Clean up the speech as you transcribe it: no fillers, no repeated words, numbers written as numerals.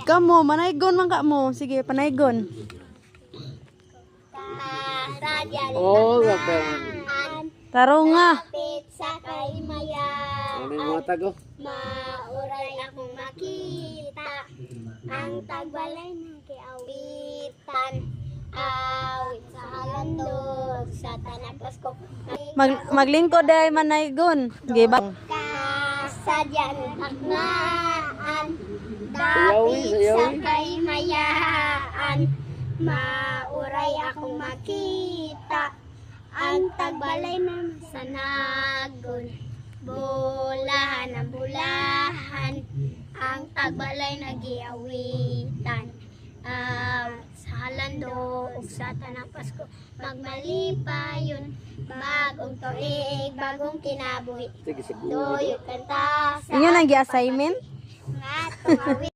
Kamo, manaygon man ka mo. Sige, panaygon. Kasadyan Oh, grabe. Taro nga. kapit sa kaymaya. Ano yung mga tago? Mauray akong makita ang tagbalay ng kiawitan. Awit sa halandog sa tanang Pasko. Maglingkod ay manaygon. Sige ba? Kasadyan aknaan Sayawi, dapit sa sayawi. kaymayaan. Mauray akong makita ang tagbalay ng sanagon. Bulahan ang bulahan ang tagbalay nagiawitan. Sa halando ug sa tanang Pasko magmalipayon. Bagong tuig, bagong kinabuhi. Sige, sige. Doyo kanta sa Inyo nang gi-assignment? nga tungawin.